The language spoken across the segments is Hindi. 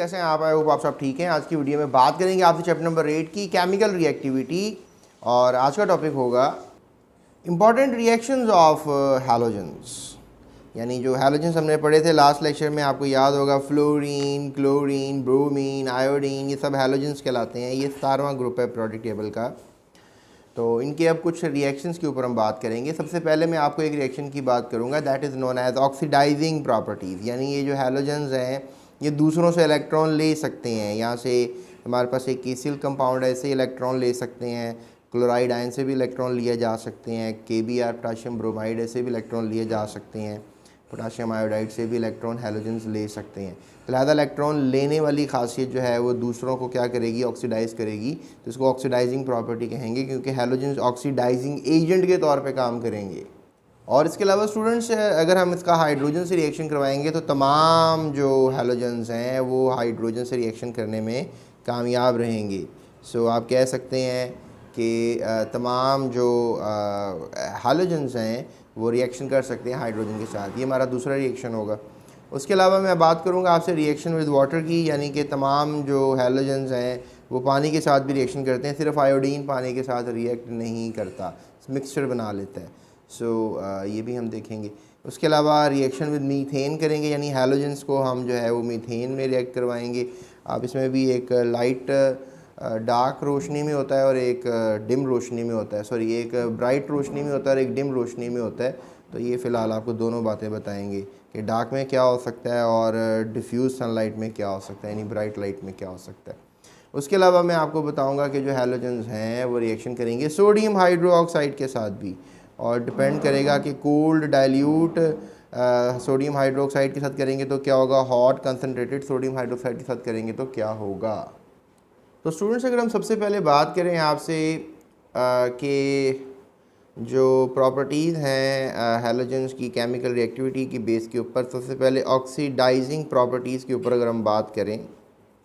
कैसे हैं आप? आई होप आप सब ठीक हैं। आज की वीडियो में बात करेंगे आपसे चैप्टर नंबर 8 की केमिकल रिएक्टिविटी, और आज का टॉपिक होगा इम्पॉर्टेंट रिएक्शंस ऑफ हैलोजेंस। यानी जो हैलोजेंस हमने पढ़े थे लास्ट लेक्चर में, आपको याद होगा फ्लोरीन, क्लोरीन, ब्रोमीन, आयोडीन, ये सब हैलोजेंस कहलाते हैं। ये 17वां ग्रुप है पीरियोडिक टेबल का। तो इनके अब कुछ रिएक्शंस के ऊपर हम बात करेंगे। सबसे पहले मैं आपको एक रिएक्शन की बात करूंगा, that is known as oxidising properties. यानी ये जो हैलोजेंस हैं ये दूसरों से इलेक्ट्रॉन ले सकते हैं। यहाँ से हमारे पास एक कीसिल कंपाउंड है, इससे इलेक्ट्रॉन ले सकते हैं। क्लोराइड आयन से भी इलेक्ट्रॉन लिए जा सकते हैं। KBr पोटाशियम ब्रोमाइड ऐसे भी इलेक्ट्रॉन लिए जा सकते हैं। पोटाशियम आयोडाइड से भी इलेक्ट्रॉन हैलोजेंस ले सकते हैं। तो लिहाजा इलेक्ट्रॉन लेने वाली खासियत जो है वो दूसरों को क्या करेगी, ऑक्सीडाइज़ करेगी। तो इसको ऑक्सीडाइजिंग प्रॉपर्टी कहेंगे, क्योंकि हैलोजेंस ऑक्सीडाइजिंग एजेंट के तौर पे काम करेंगे। और इसके अलावा स्टूडेंट्स, अगर हम इसका हाइड्रोजन से रिएक्शन करवाएंगे तो तमाम जो हैलोजेंस हैं वो हाइड्रोजन से रिएक्शन करने में कामयाब रहेंगे। सो आप कह सकते हैं कि तमाम जो हैलोजेंस हैं वो रिएक्शन कर सकते हैं हाइड्रोजन के साथ। ये हमारा दूसरा रिएक्शन होगा। उसके अलावा मैं बात करूंगा आपसे रिएक्शन विद वाटर की, यानी कि तमाम जो हैलोजेंस हैं वो पानी के साथ भी रिएक्शन करते हैं। सिर्फ आयोडीन पानी के साथ रिएक्ट नहीं करता, मिक्सचर बना लेता है। ये भी हम देखेंगे। उसके अलावा रिएक्शन विद मीथेन करेंगे, यानी हैलोजेंस को हम जो है वो मीथेन में रिएक्ट करवाएंगे। आप इसमें भी एक लाइट डार्क रोशनी में होता है और एक डिम रोशनी में होता है, सॉरी एक ब्राइट रोशनी में होता है और एक डिम रोशनी में होता है। तो ये फ़िलहाल आपको दोनों बातें बताएंगे कि डार्क में क्या हो सकता है और डिफ्यूज़ सनलाइट में क्या हो सकता है, यानी ब्राइट लाइट में क्या हो सकता है। उसके अलावा मैं आपको बताऊंगा कि जो हैलोजेंस हैं वो रिएक्शन करेंगे सोडियम हाइड्रोक्साइड के साथ भी, और डिपेंड करेगा कि कोल्ड डाइल्यूट सोडियम हाइड्रोक्साइड के साथ करेंगे तो क्या होगा, हॉट कंसनट्रेटेड सोडियम हाइड्रोक्साइड के साथ करेंगे तो क्या होगा। तो स्टूडेंट्स, अगर हम सबसे पहले बात करें आपसे कि जो प्रॉपर्टीज़ हैं हैलोजेंस की केमिकल रिएक्टिविटी की बेस के ऊपर, सबसे पहले ऑक्सीडाइजिंग प्रॉपर्टीज़ के ऊपर अगर हम बात करें,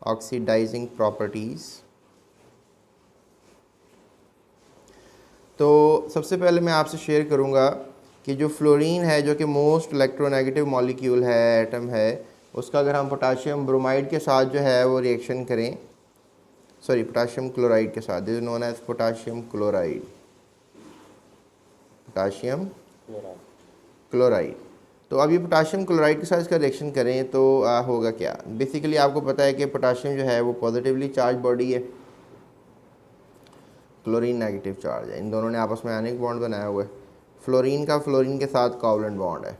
ऑक्सीडाइजिंग प्रॉपर्टीज़, तो सबसे पहले मैं आपसे शेयर करूंगा कि जो फ्लोरीन है, जो कि मोस्ट इलेक्ट्रोनेगेटिव मॉलिक्यूल है, एटम है, उसका अगर हम पोटाशियम ब्रोमाइड के साथ जो है वो रिएक्शन करें, सॉरी पोटाशियम क्लोराइड के साथ, this is known as potassium chloride, potassium chloride. तो अब ये पोटाशियम क्लोराइड के साथ इसका रिएक्शन करें तो होगा क्या। बेसिकली आपको पता है कि पोटाशियम जो है वो पॉजिटिवली चार्ज बॉडी है, क्लोरीन नेगेटिव चार्ज है। इन दोनों ने आपस में आयनिक बॉन्ड बनाया हुआ है। फ्लोरीन का फ्लोरीन के साथ कोवलेंट बॉन्ड है।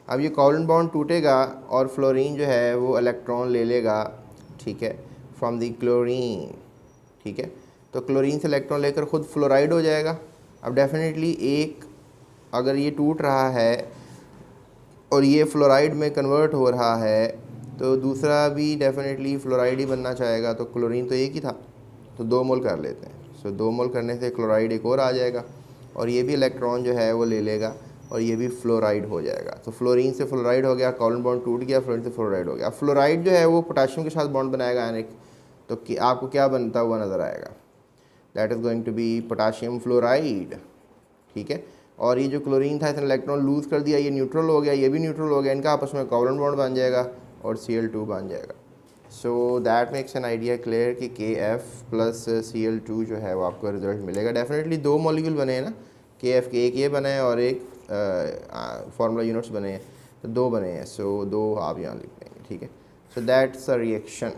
अब ये कोवलेंट बॉन्ड टूटेगा और फ्लोरीन जो है वो इलेक्ट्रॉन ले लेगा, ठीक है, फ्रॉम दी क्लोरीन, ठीक है। तो क्लोरीन से इलेक्ट्रॉन लेकर ख़ुद फ्लोराइड हो जाएगा। अब डेफिनेटली एक अगर ये टूट रहा है और ये फ्लोराइड में कन्वर्ट हो रहा है तो दूसरा भी डेफिनेटली फ्लोराइड ही बनना चाहेगा। तो क्लोरीन तो एक ही था, तो 2 मोल कर लेते हैं। सो 2 मोल करने से क्लोराइड एक और आ जाएगा और ये भी इलेक्ट्रॉन जो है वो ले लेगा और ये भी फ्लोराइड हो जाएगा। तो फ्लोरीन से फ्लोराइड हो गया, कोवलेंट बॉन्ड टूट गया, फ्लोरीन से फ्लोराइड हो गया। फ्लोराइड जो है वो पोटाशियम के साथ बॉन्ड बनाएगा आयनिक, तो कि आपको क्या बनता हुआ नज़र आएगा, that is going to be potassium fluoride, ठीक है। और ये जो क्लोरीन था इसने इलेक्ट्रॉन लूज़ कर दिया, ये न्यूट्रल हो गया, ये भी न्यूट्रल हो गया, इनका आपस में कोवलेंट बॉन्ड बन जाएगा और Cl2 बन जाएगा। सो that makes an idea clear कि KF प्लस Cl2 जो है वो आपको रिजल्ट मिलेगा। डेफिनेटली 2 मॉलिक्यूल बने हैं ना, KF के एक ये बना है और एक फार्मूला यूनिट्स बने हैं, तो 2 बने हैं। सो 2 आप यहाँ लिख देंगे, ठीक है। So that's a reaction.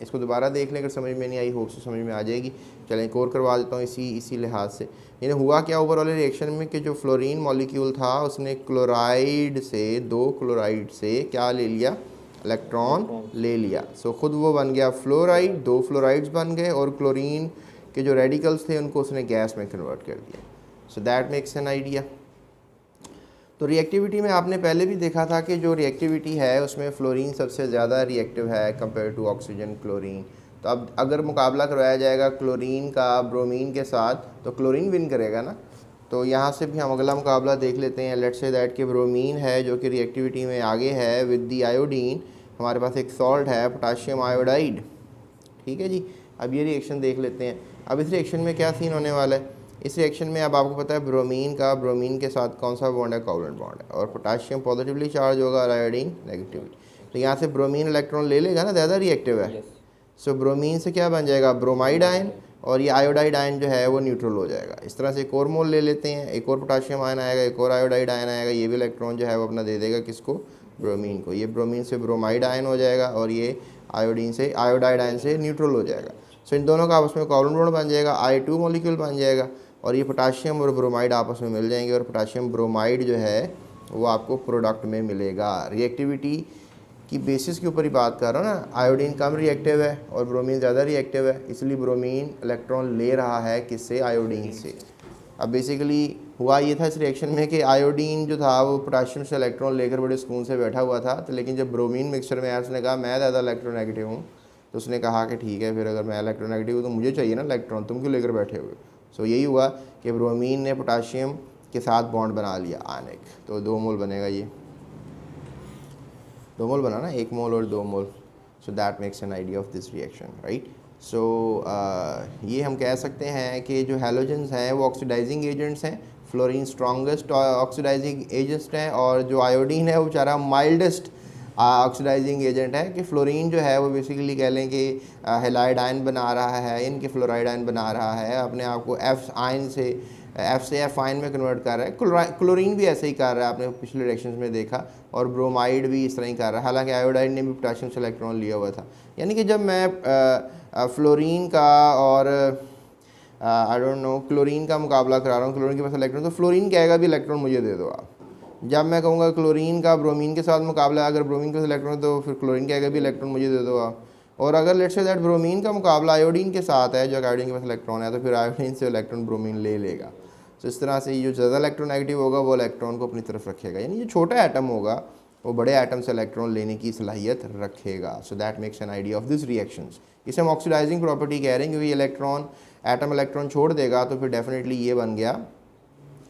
इसको दोबारा देख लें, अगर समझ में नहीं आई होप से समझ में आ जाएगी। चलें एक और करवा देता हूँ इसी लिहाज से। यानी हुआ क्या ओवरऑल रिएक्शन में कि जो फ्लोरीन मॉलिक्यूल था उसने क्लोराइड से, 2 क्लोराइड से क्या ले लिया, इलेक्ट्रॉन ले लिया। सो खुद वो बन गया फ्लोराइड, 2 फ्लोराइड्स बन गए और क्लोरीन के जो रेडिकल्स थे उनको उसने गैस में कन्वर्ट कर दिया। So that makes an idea. तो रिएक्टिविटी में आपने पहले भी देखा था कि जो रिएक्टिविटी है उसमें फ्लोरीन सबसे ज़्यादा रिएक्टिव है कंपेयर टू ऑक्सीजन क्लोरीन। तो अब अगर मुकाबला करवाया जाएगा क्लोरीन का ब्रोमीन के साथ तो क्लोरीन विन करेगा ना। तो यहाँ से भी हम अगला मुकाबला देख लेते हैं। लेट्स से दैट कि ब्रोमीन है जो कि रिएक्टिविटी में आगे है विद दी आयोडीन। हमारे पास एक सॉल्ट है पोटाशियम आयोडाइड, ठीक है जी। अब ये रिएक्शन देख लेते हैं। अब इस रिएक्शन में क्या सीन होने वाला है। इस रिएक्शन में अब आपको पता है ब्रोमीन के साथ कौन सा बॉन्ड है, कोवलेंट बॉन्ड है, और पोटाशियम पॉजिटिवली चार्ज होगा और आयोडीन नेगेटिवली। तो यहाँ से ब्रोमीन इलेक्ट्रॉन ले लेगा ना, ज़्यादा रिएक्टिव है। यस। सो ब्रोमीन से क्या बन जाएगा, ब्रोमाइड आयन, और ये आयोडाइड आयन जो है वो न्यूट्रल हो जाएगा। इस तरह से एक और मोल ले लेते हैं, एक और पोटाशियम आयन आएगा, एक और आयोडाइड आयन आएगा, ये भी इलेक्ट्रॉन जो है वो अपना दे देगा किसको, ब्रोमीन को। ये ब्रोमीन से ब्रोमाइड आयन हो जाएगा और ये आयोडीन से आयोडाइड आयन से न्यूट्रल हो जाएगा। सो इन दोनों का आपस में कोवलेंट बॉन्ड बन जाएगा, I2 मॉलिक्यूल बन जाएगा, और ये पोटाशियम और ब्रोमाइड आपस में मिल जाएंगे, और पोटाशियम ब्रोमाइड जो है वो आपको प्रोडक्ट में मिलेगा। रिएक्टिविटी की बेसिस के ऊपर ही बात कर रहा हूँ ना, आयोडीन कम रिएक्टिव है और ब्रोमीन ज़्यादा रिएक्टिव है, इसलिए ब्रोमीन इलेक्ट्रॉन ले रहा है किससे, आयोडीन से। अब बेसिकली हुआ ये था इस रिएक्शन में कि आयोडीन जो था वो पोटाशियम से इलेक्ट्रॉन लेकर बड़े सुकून से बैठा हुआ था, तो लेकिन जब ब्रोमीन मिक्सचर में आया उसने कहा मैं ज़्यादा इलेक्ट्रोनेगेटिव हूँ, तो उसने कहा कि ठीक है फिर अगर मैं इलेक्ट्रोनेगेटिव हूँ तो मुझे चाहिए ना इलेक्ट्रॉन, तुम क्यों लेकर बैठे हुए। सो यही हुआ कि ब्रोमीन ने पोटाशियम के साथ बॉन्ड बना लिया आयनिक, तो 2 मोल बनेगा, ये 2 मोल बना ना, 1 मोल और 2 mole. So that makes an idea of this reaction, right. So ये हम कह सकते हैं कि जो हैलोजेंस हैं वो ऑक्सीडाइजिंग एजेंट्स हैं, फ्लोरीन स्ट्रॉन्गेस्ट ऑक्सीडाइजिंग एजेंट है, और जो आयोडीन है वो बेचारा माइल्डेस्ट ऑक्सीडाइजिंग एजेंट है। कि फ्लोरीन जो है वो बेसिकली कह लें कि हेलाइड आयन बना रहा है, इनके फ्लोराइड आयन बना रहा है, अपने आप को एफ आयन से एफ आयन में कन्वर्ट कर रहा है। क्लोरीन भी ऐसे ही कर रहा है, आपने पिछले रिएक्शंस में देखा, और ब्रोमाइड भी इस तरह ही कर रहा है। हालांकि आयोडाइड ने भी पोटाशियम से इलेक्ट्रॉन लिया हुआ था। यानी कि जब मैं फ्लोरीन का और आई डोंट नो क्लोरीन का मुकाबला करा रहा हूँ, क्लोरीन के पास इलेक्ट्रॉन, तो फ्लोरीन कहेगा भी इलेक्ट्रॉन मुझे दे दो आप। जब मैं कहूँगा क्लोरीन का ब्रोमीन के साथ मुकाबला, अगर ब्रोमीन के साथ इलेक्ट्रॉन तो फिर क्लोरीन कहेगा भी इलेक्ट्रॉन मुझे दे दो आप। और अगर लेट्स से दैट ब्रोमीन का मुकाबला आयोडीन के साथ है, जो आयोडीन के पास इलेक्ट्रॉन है, तो फिर आयोडीन से इलेक्ट्रॉन ब्रोमीन ले लेगा। तो इस तरह से जो ज़्यादा इलेक्ट्रोनेगेटिव होगा वो इलेक्ट्रॉन को अपनी तरफ रखेगा, यानी जो छोटा एटम होगा वो बड़े एटम से इलेक्ट्रॉन लेने की सलाहियत रखेगा। सो that makes an idea of this reactions. इसे हम ऑक्सीडाइजिंग प्रॉपर्टी कह रहे हैं, क्योंकि इलेक्ट्रॉन एटम इलेक्ट्रॉन छोड़ देगा तो फिर डेफिनेटली ये बन गया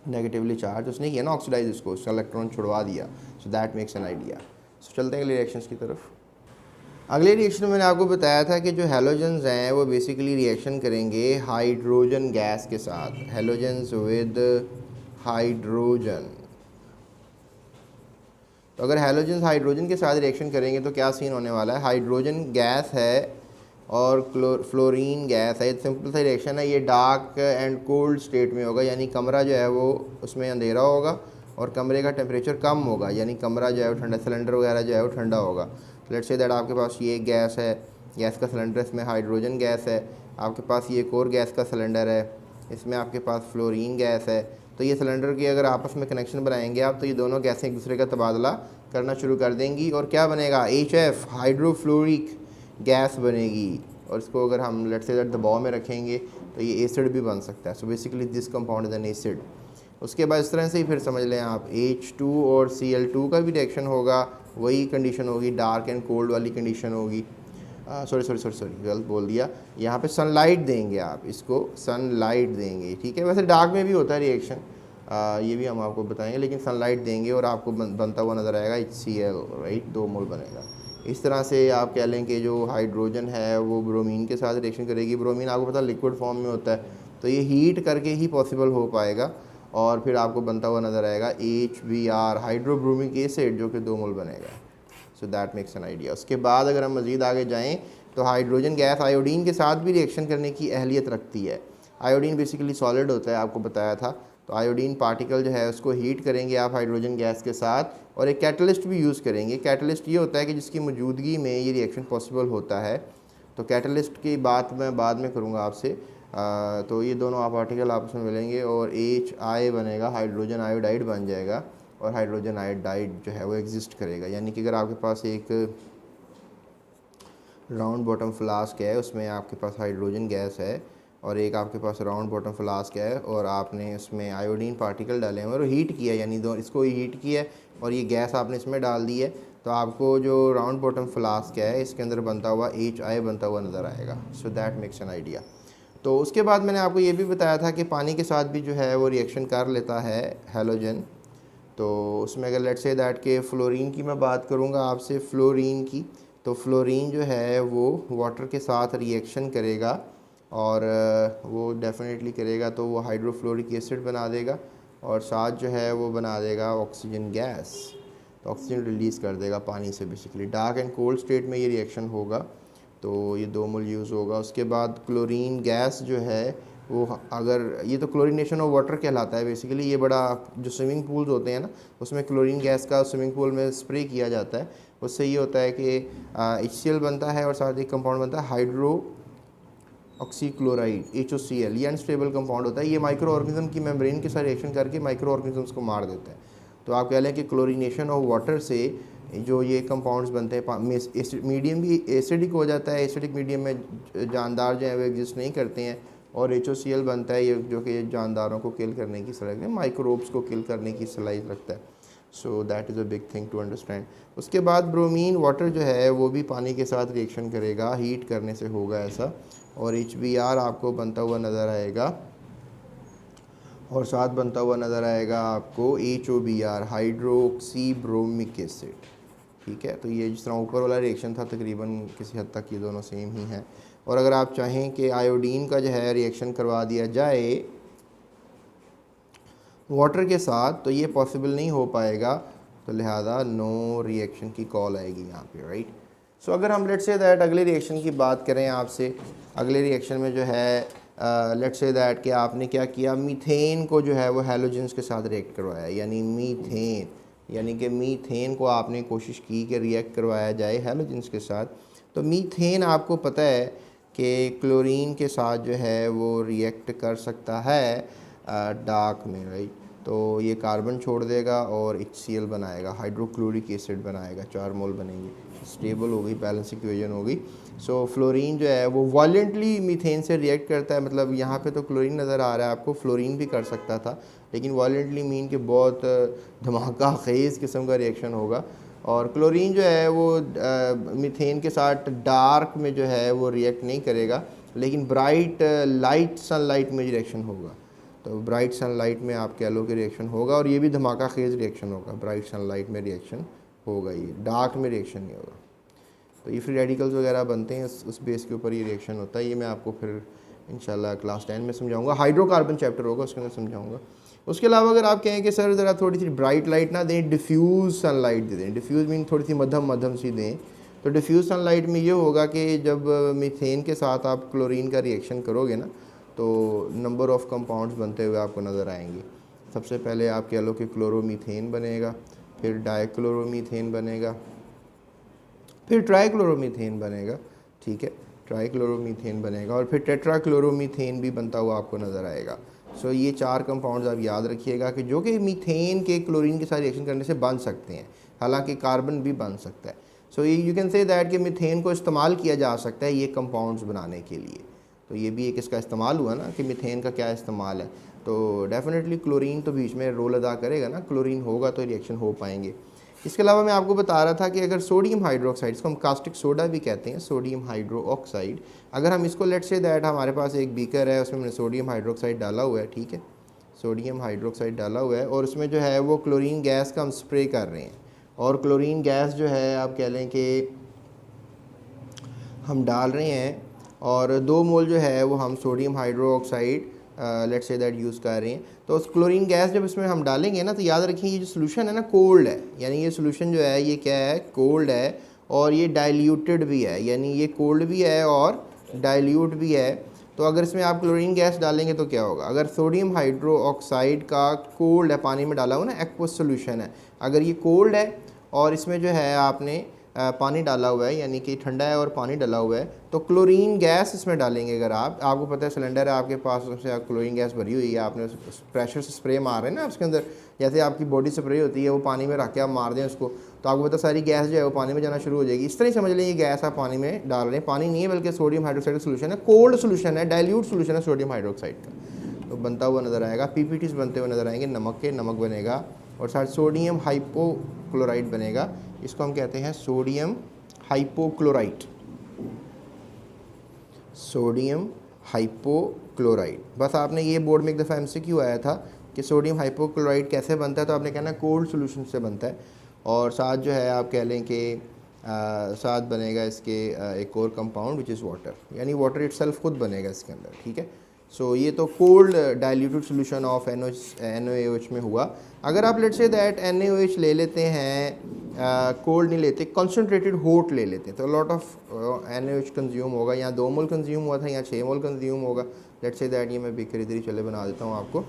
नेगेटिवली चार्ज, उसने किया ना ऑक्सीडाइज, इसको उसका इलेक्ट्रॉन छुड़वा दिया। So that makes an idea. So चलते हैं अगले रिएक्शंस की तरफ। अगले रिएक्शन में मैंने आपको बताया था कि जो हैलोजेंस हैं वो बेसिकली रिएक्शन करेंगे हाइड्रोजन गैस के साथ, हैलोजेंस विद हाइड्रोजन। तो अगर हैलोजेंस हाइड्रोजन के साथ रिएक्शन करेंगे तो क्या सीन होने वाला है, हाइड्रोजन गैस है और फ्लोरीन गैस है। सिंपल सा रिएक्शन है, ये डार्क एंड कोल्ड स्टेट में होगा, यानी कमरा जो है वो उसमें अंधेरा होगा और कमरे का टेम्परेचर कम होगा, यानी कमरा जो है वो ठंडा, सिलेंडर वगैरह जो है वो ठंडा होगा। लेट्स से दैट आपके पास ये गैस है, गैस का सिलेंडर, इसमें हाइड्रोजन गैस है, आपके पास ये एक और गैस का सिलेंडर है, इसमें आपके पास फ्लोरीन गैस है। तो ये सिलेंडर की अगर आपस में कनेक्शन बनाएंगे आप, तो ये दोनों गैसें एक दूसरे का तबादला करना शुरू कर देंगी, और क्या बनेगा, HF हाइड्रोफ्लोरिक गैस बनेगी। और इसको अगर हम लेट्स से दैट दबाव में रखेंगे तो ये एसिड भी बन सकता है। So basically this compound is an acid. उसके बाद इस तरह से ही फिर समझ लें आप H2 और Cl2 का भी रिएक्शन होगा, वही कंडीशन होगी, डार्क एंड कोल्ड वाली कंडीशन होगी। सॉरी गलत बोल दिया, यहाँ पे सनलाइट देंगे आप, इसको सनलाइट देंगे, ठीक है। वैसे डार्क में भी होता है रिएक्शन, ये भी हम आपको बताएंगे, लेकिन सनलाइट देंगे और आपको बनता हुआ नज़र आएगा HCl, राइट, 2 मोल बनेगा। इस तरह से आप कह लें कि जो हाइड्रोजन है वो ब्रोमीन के साथ रिएक्शन करेगी। ब्रोमीन आपको पता लिक्विड फॉर्म में होता है, तो ये हीट करके ही पॉसिबल हो पाएगा, और फिर आपको बनता हुआ नज़र आएगा HBr हाइड्रोब्रोमिक एसिड, जो कि 2 मोल बनेगा। सो दैट मेक्स एन आइडिया। उसके बाद अगर हम मज़ीद आगे जाएँ तो हाइड्रोजन गैस आयोडीन के साथ भी रिएक्शन करने की अहलियत रखती है। आयोडीन बेसिकली सॉलिड होता है, आपको बताया था, तो आयोडीन पार्टिकल जो है उसको हीट करेंगे आप हाइड्रोजन गैस के साथ, और एक कैटलिस्ट भी यूज़ करेंगे। कैटलिस्ट ये होता है कि जिसकी मौजूदगी में ये रिएक्शन पॉसिबल होता है। तो कैटलिस्ट की बात मैं बाद में करूँगा आपसे। तो ये दोनों आप पार्टिकल आपस में मिलेंगे और HI बनेगा, हाइड्रोजन आयोडाइड बन जाएगा, और हाइड्रोजन आयोडाइड जो है वो एग्जिस्ट करेगा। यानी कि अगर आपके पास एक राउंड बॉटम फ्लास्क है, उसमें आपके पास हाइड्रोजन गैस है, और एक आपके पास राउंड बॉटम फ्लास्क है, और आपने उसमें आयोडीन पार्टिकल डाले हैं और हीट किया, यानी दो इसको हीट किया और ये गैस आपने इसमें डाल दी है, तो आपको जो राउंड बॉटम फ्लास्क है इसके अंदर बनता हुआ HI बनता हुआ नज़र आएगा। सो दैट मेक्स एन आइडिया। तो उसके बाद मैंने आपको ये भी बताया था कि पानी के साथ भी जो है वो रिएक्शन कर लेता है हैलोजन। तो उसमें अगर लेट्स से दैट के फ्लोरीन की मैं बात करूँगा आपसे, फ्लोरीन की, तो फ्लोरीन जो है वो वाटर के साथ रिएक्शन करेगा, और वो डेफिनेटली करेगा तो वो हाइड्रोफ्लोरिक एसिड बना देगा, और साथ जो है वो बना देगा ऑक्सीजन गैस। तो ऑक्सीजन रिलीज़ कर देगा पानी से basically. Dark and cold state में ये रिएक्शन होगा तो ये 2 मोल यूज़ होगा। उसके बाद क्लोरीन गैस जो है वो, अगर ये तो क्लोरीनेशन ऑफ वाटर कहलाता है बेसिकली। ये बड़ा जो स्विमिंग पूल्स होते हैं ना, उसमें क्लोरीन गैस का स्विमिंग पूल में स्प्रे किया जाता है। उससे ये होता है कि HCl बनता है और साथ ही कंपाउंड बनता है हाइड्रो ऑक्सीक्लोराइड HOCl। ये अनस्टेबल कंपाउंड होता है। ये माइक्रो ऑर्गेनिज्म की मेम्ब्रेन के साथ रिएक्शन करके माइक्रो ऑर्गेनिजम्स को मार देता है। तो आप कह लें कि क्लोरीनेशन ऑफ वाटर से जो ये कंपाउंड्स बनते हैं, मीडियम भी एसिडिक हो जाता है। एसिडिक मीडियम में जानदार जो है वो एग्जिस्ट नहीं करते हैं और HOCl बनता है, ये जो कि जानदारों को किल करने की सलाहियत है, माइक्रोब्स को किल करने की सलाहियत रखता है। So that is a big thing to understand. उसके बाद ब्रोमीन वाटर जो है वो भी पानी के साथ रिएक्शन करेगा, हीट करने से होगा ऐसा, और HBr आपको बनता हुआ नज़र आएगा और साथ बनता हुआ नज़र आएगा आपको HOBr हाइड्रोक्सी ब्रोमिक एसिड। ठीक है, तो ये जिस तरह ऊपर वाला रिएक्शन था तकरीबन किसी हद तक ये दोनों सेम ही हैं। और अगर आप चाहें कि आयोडीन का जो है रिएक्शन करवा दिया जाए वाटर के साथ तो ये पॉसिबल नहीं हो पाएगा, तो लिहाजा नो रिएक्शन की कॉल आएगी यहाँ पे, राइट। सो अगर हम लेट्स से दैट अगले रिएक्शन की बात करें आपसे, अगले रिएक्शन में जो है लेट्स से दैट कि आपने क्या किया, मीथेन को जो है वो हैलोजेंस के साथ रिएक्ट करवाया, यानी मीथेन, यानी कि मीथेन को आपने कोशिश की कि रिएक्ट करवाया जाए हैलोजेंस के साथ। तो मीथेन आपको पता है कि क्लोरीन के साथ जो है वो रिएक्ट कर सकता है डार्क में, राइट। तो ये कार्बन छोड़ देगा और HCl बनाएगा, हाइड्रोक्लोरिक एसिड बनाएगा, 4 मोल बनेंगे, स्टेबल हो गई, बैलेंस इक्वेशन हो गई। सो फ्लोरीन जो है वो वायलेंटली मीथेन से रिएक्ट करता है, मतलब यहाँ पे तो क्लोरीन नज़र आ रहा है आपको, फ्लोरीन भी कर सकता था, लेकिन वायलेंटली मीन के बहुत धमाका खेज़ किस्म का रिएक्शन होगा। और क्लोरीन जो है वो मीथेन के साथ डार्क में जो है वो रिएक्ट नहीं करेगा, लेकिन ब्राइट लाइट सनलाइट में रिएक्शन होगा। तो ब्राइट सनलाइट में आप कह लो कि रिएक्शन होगा, और ये भी धमाका खेज़ रिएक्शन होगा, ब्राइट सनलाइट में रिएक्शन होगा, ये डार्क में रिएक्शन नहीं होगा। तो ये फ्री रेडिकल्स वगैरह बनते हैं, उस बेस के ऊपर ये रिएक्शन होता है। ये मैं आपको फिर इंशाल्लाह क्लास 10 में समझाऊंगा, हाइड्रोकार्बन चैप्टर होगा उसके अंदर समझाऊंगा। उसके अलावा अगर आप कहें कि सर ज़रा थोड़ी सी ब्राइट लाइट ना दें, डिफ्यूज़ सनलाइट दे दें, डिफ्यूज़ मीन थोड़ी सी मध्यम सी दें, तो डिफ्यूज़ सनलाइट में ये होगा कि जब मीथेन के साथ आप क्लोरीन का रिएक्शन करोगे ना, तो नंबर ऑफ़ कंपाउंड्स बनते हुए आपको नज़र आएंगे। सबसे पहले आप कह लो कि क्लोरोमीथेन बनेगा, फिर डाइक्लोरोमीथेन बनेगा, फिर ट्राइक्लोरोमीथेन बनेगा, ठीक है, ट्राइक्लोरोमीथेन बनेगा, और फिर टेट्राक्लोरोमीथेन भी बनता हुआ आपको नज़र आएगा। सो ये 4 कंपाउंड्स आप याद रखिएगा कि जो कि मीथेन के क्लोरीन के साथ रिएक्शन करने से बन सकते हैं, हालांकि कार्बन भी बन सकता है। सो ये यू कैन से दैट कि मीथेन को इस्तेमाल किया जा सकता है ये कंपाउंड्स बनाने के लिए। तो ये भी एक इसका इस्तेमाल हुआ ना कि मीथेन का क्या इस्तेमाल है। तो डेफिनेटली क्लोरीन तो बीच में रोल अदा करेगा ना, क्लोरीन होगा तो रिएक्शन हो पाएंगे। इसके अलावा मैं आपको बता रहा था कि अगर सोडियम हाइड्रोक्साइड, इसको हम कास्टिक सोडा भी कहते हैं, सोडियम हाइड्रोक्साइड, अगर हम इसको लेट्स से दैट हमारे पास एक बीकर है, उसमें हमने सोडियम हाइड्रोक्साइड डाला हुआ है, ठीक है, सोडियम हाइड्रोक्साइड डाला हुआ है, और उसमें जो है वो क्लोरीन गैस का हम स्प्रे कर रहे हैं, और क्लोरीन गैस जो है आप कह लें कि हम डाल रहे हैं, और 2 मोल जो है वो हम sodium hydroxide let's say that use कर रहे हैं। तो उस क्लोरीन गैस जब इसमें हम डालेंगे ना, तो याद रखिए ये जो सोल्यूशन है ना कोल्ड है, यानी ये सोल्यूशन जो है ये क्या है, कोल्ड है, और ये डाइल्यूटेड भी है, यानी ये कोल्ड भी है और डाइल्यूट भी है। तो अगर इसमें आप क्लोरीन गैस डालेंगे तो क्या होगा, अगर सोडियम हाइड्रोक्साइड का कोल्ड है, पानी में डाला हुआ ना एक्वस सोल्यूशन है, अगर ये कोल्ड है और इसमें जो है आपने पानी डाला हुआ है, यानी कि ठंडा है और पानी डाला हुआ है, तो क्लोरीन गैस इसमें डालेंगे। अगर आपको पता है सिलेंडर है आपके पास, उससे आप क्लोरीन गैस भरी हुई है, आपने प्रेशर से स्प्रे मार रहे हैं ना उसके अंदर, जैसे आपकी बॉडी स्प्रे होती है, वो पानी में रख के आप मार दें उसको, तो आपको पता सारी गैस जो है वो पानी में जाना शुरू हो जाएगी। इस तरह समझ लें ये गैस आप पानी में डाल रहे हैं, पानी नहीं है बल्कि सोडियम हाइड्रोक्साइड का सोल्यूशन है, कोल्ड सोल्यूशन है, डाइल्यूट सोल्यूशन है सोडियम हाइड्रोक्साइड का, तो बनता हुआ नज़र आएगा। PPTs बनते हुए नज़र आएंगे, नमक बनेगा, और साथ सोडियम हाइपोक्लोराइड बनेगा, इसको हम कहते हैं सोडियम हाइपोक्लोराइड, सोडियम हाइपोक्लोराइड। बस आपने ये बोर्ड में एक दफ़ा MCQ आया था कि सोडियम हाइपोक्लोराइड कैसे बनता है, तो आपने कहना कोल्ड सोल्यूशन से बनता है, और साथ जो है आप कह लें कि साथ बनेगा इसके एक और कंपाउंड विच इज़ वाटर, यानी वाटर इटसेल्फ खुद बनेगा इसके अंदर, ठीक है। सो ये तो cold diluted solution of NaOH में हुआ। अगर आप लेट्स से दैट NaOH ले लेते हैं, कोल्ड नहीं लेते, कंसनट्रेटेड हॉट ले लेते हैं, तो लॉट ऑफ NaOH कंज्यूम होगा। यहाँ 2 मोल कंज्यूम हुआ था, यहाँ 6 मोल कंज्यूम होगा। लेट्स से दैट ये मैं बीकर इधर ही चले बना देता हूँ आपको।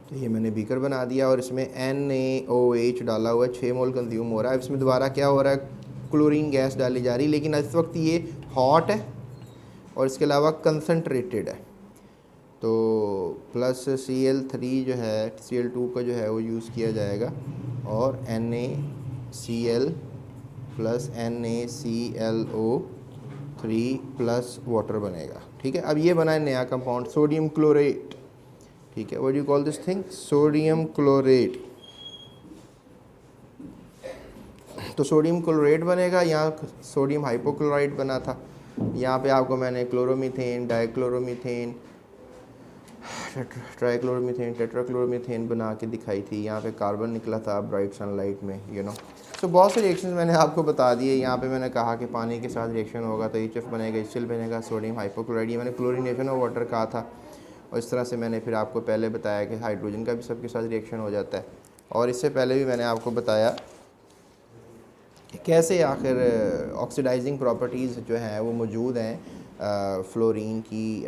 तो ये मैंने बीकर बना दिया और इसमें NaOH डाला हुआ है, 6 मोल कंज्यूम हो रहा है। इसमें दोबारा क्या हो रहा है, क्लोरीन गैस डाली जा रही है, लेकिन इस वक्त ये हॉट है और इसके अलावा कंसनट्रेटेड है। तो प्लस Cl3 जो है, Cl2 का जो है वो यूज़ किया जाएगा और NaCl plus NaClO3 plus water बनेगा। ठीक है, अब ये बना है नया कंपाउंड सोडियम क्लोरेट। ठीक है, what do you call this thing, sodium chlorate. तो सोडियम क्लोरेट बनेगा, यहाँ सोडियम हाइपोक्लोराइड बना था। यहाँ पे आपको मैंने क्लोरोमीथेन, डाइक्लोरोमीथेन, ट्राइक्लोरोमीथेन, टेट्राक्लोरोमीथेन बना के दिखाई थी। यहाँ पे कार्बन निकला था ब्राइट सनलाइट में, यू नो। सो बहुत से रिएक्शंस मैंने आपको बता दिए। यहाँ पे मैंने कहा कि पानी के साथ रिएक्शन होगा तो HF बनेगा, HCl बनेगा, सोडियम हाइपोक्लोराइड। ये मैंने क्लोरीनेशन ऑफ वाटर कहा था और इस तरह से मैंने फिर आपको पहले बताया कि हाइड्रोजन का भी सबके साथ रिएक्शन हो जाता है। और इससे पहले भी मैंने आपको बताया कैसे आखिर ऑक्सीडाइजिंग प्रॉपर्टीज़ जो हैं वो मौजूद हैं फ्लोरीन की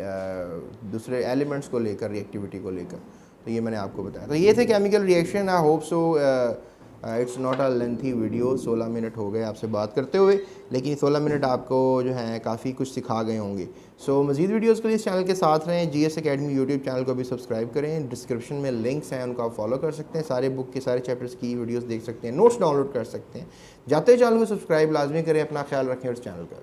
दूसरे एलिमेंट्स को लेकर, रिएक्टिविटी को लेकर। तो ये मैंने आपको बताया। तो ये थे chemical reaction. I hope so it's not a lengthy video. 16 minute हो गए आपसे बात करते हुए, लेकिन 16 मिनट आपको जो है काफ़ी कुछ सिखा गए होंगे। सो मज़ीद वीडियोस के लिए इस चैनल के साथ रहें। GS Academy यूट्यूब चैनल को भी सब्सक्राइब करें। डिस्क्रिप्शन में लिंक्स हैं, उनको आप फॉलो कर सकते हैं। सारे बुक के सारे चैप्टर्स की वीडियोस देख सकते हैं, नोट्स डाउनलोड कर सकते हैं। जाते चैनल को सब्सक्राइब लाजमी करें। अपना ख्याल रखें और इस चैनल का।